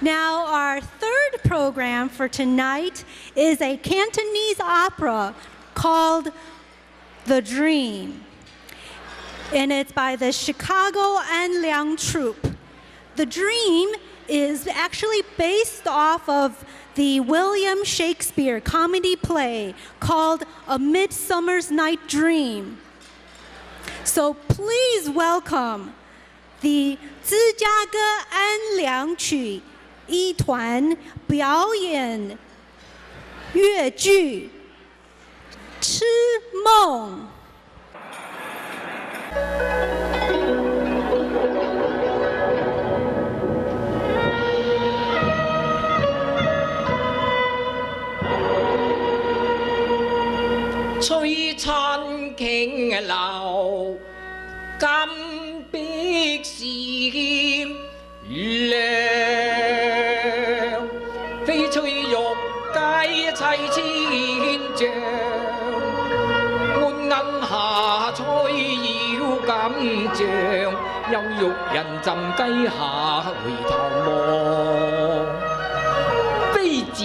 Now, our third program for tonight is a Cantonese opera called The Dream. And it's by the Chicago An Liang Troupe. The Dream is actually based off of the William Shakespeare comedy play called A Midsummer's Night Dream. So please welcome the 芝加哥安良曲一团表演越剧《痴梦》。璀璨瓊樓，金碧閃亮，翡翠玉階砌千丈，滿銀霞彩繞錦帳，有玉人浸雞下回頭望，妃子。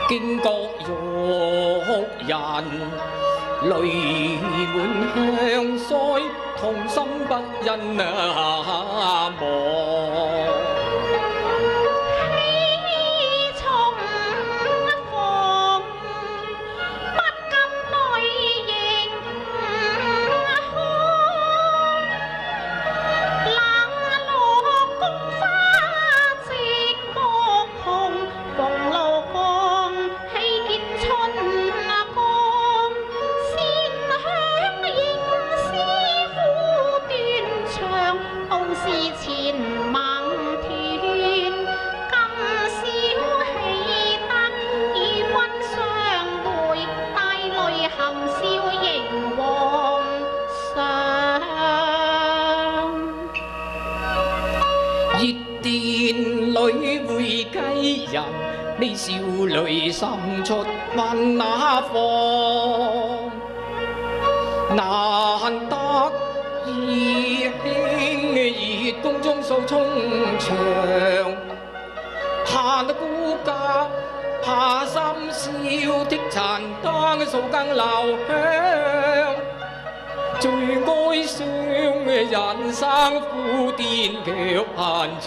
見覺玉人淚滿香腮，痛心不忍忘。 你笑淚滲出萬那方，難得意興熱宮中掃衝牆，怕那孤家怕心燒的殘燈掃更留香，最哀傷人生苦癲卻閒長。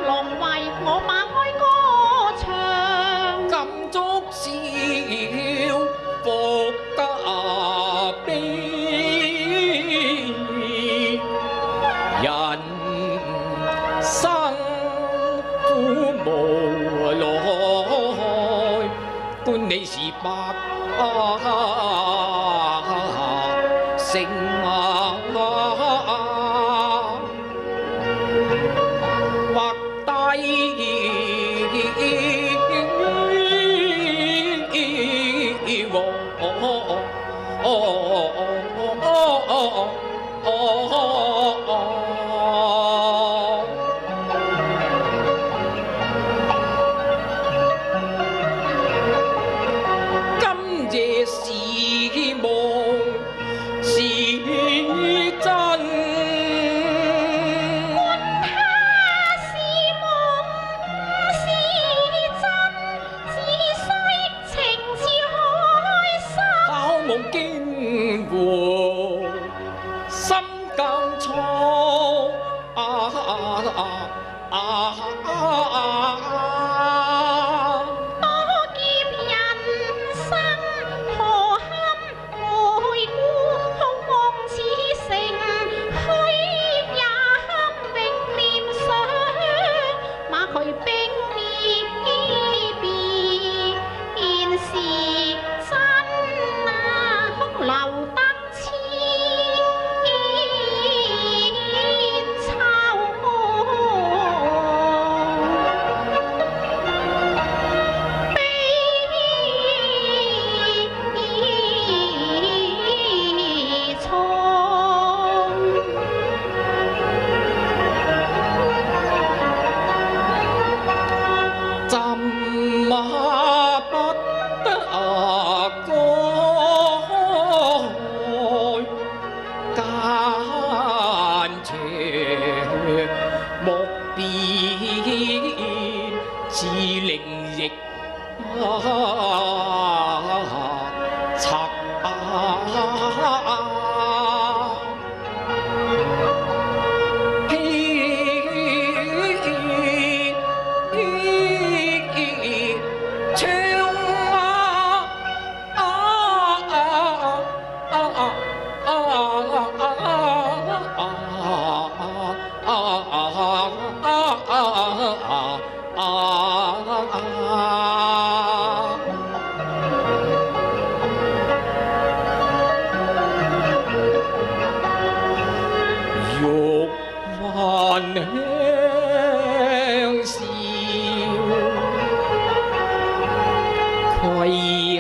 狼為我馬開歌唱，禁足笑復得悲，人生苦無奈，觀你是百姓今夜是夢，是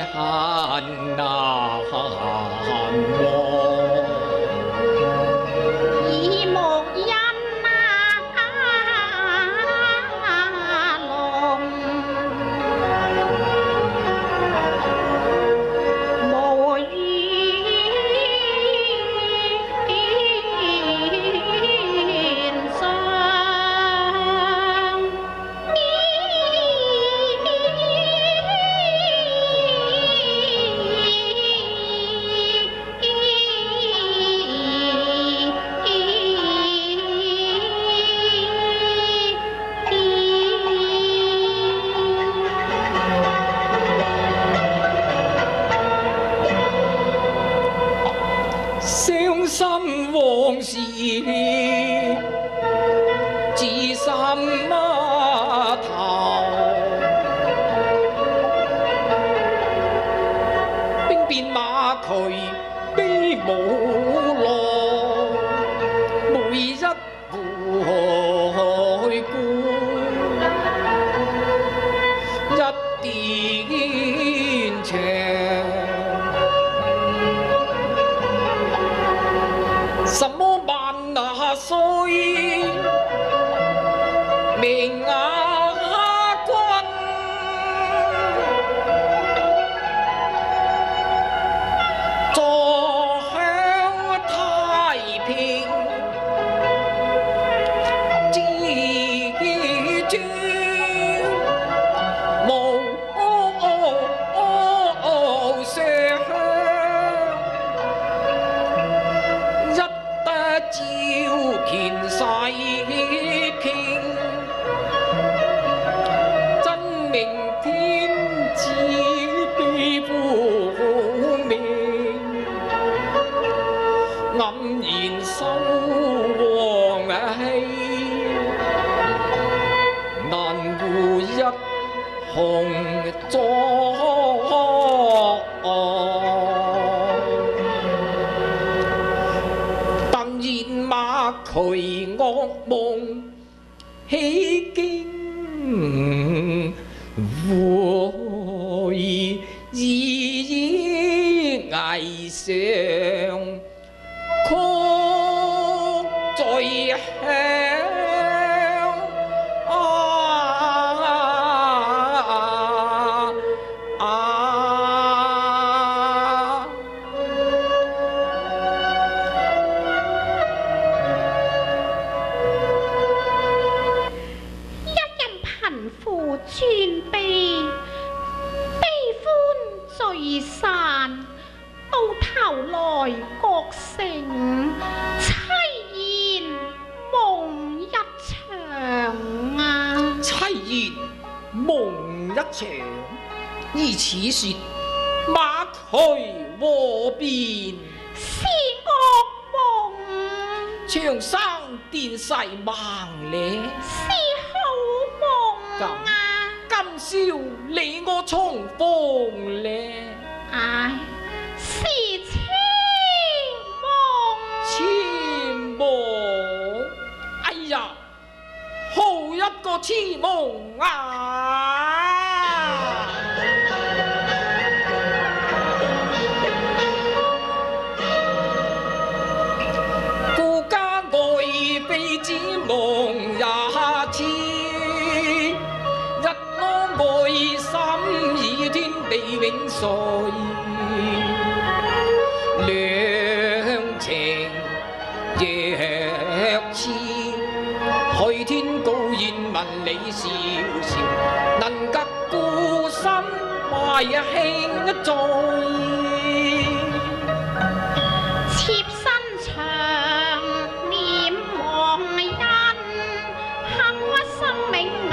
恨难忘。耳目因濃，無言上。傷心往事自心頭，兵變馬厩悲無路，每一回顧一點情。什麼萬那歲名亞軍，坐享太平之尊，無雙。照乾世傾，真命天子悲呼命，黯然收王氣，難護一紅妝。馬厩惡夢起經會以藝上曲最響。轉悲，悲歡聚散，到頭來各成凄然夢一場啊！凄然夢一場，依此說馬厩和變，是惡夢，長生電逝盲咧。是好夢啊！今宵你我重逢咧，唉，是痴夢。痴夢，哎呀，好一個痴夢啊！故家愛妃之夢也痴。愛心已天地永垂，兩情若痴，去天高願問你笑笑，能及故心懷興在。妾身長念皇恩，幸屈生命危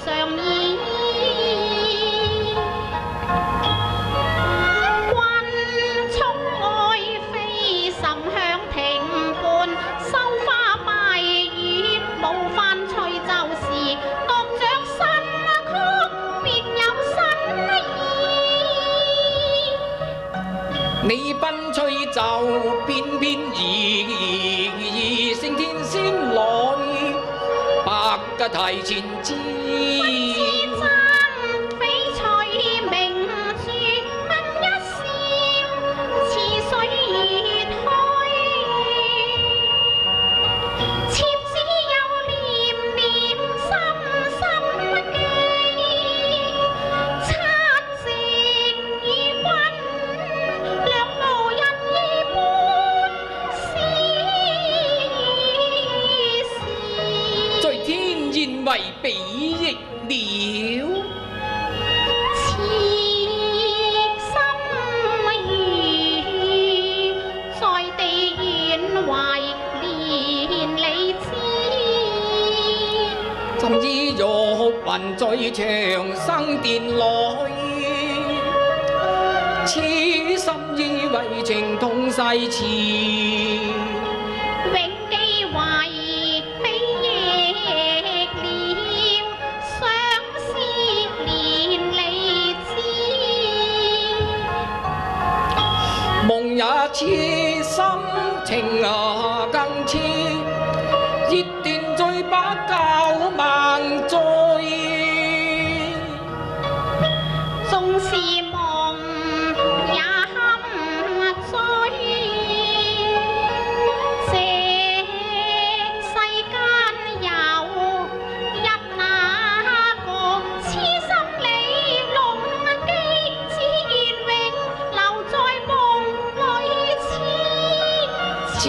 上意。你奔吹奏，偏偏升天仙來，百家提前知。翡翠明珠還在長生殿內，此心以為情同世前。永記為悲逆了，相思連理枝。夢也似，心情更似，熱斷醉把舊夢再。縱是夢也堪醉，這世間有一那個痴心理弄機，只願永留在夢裏痴。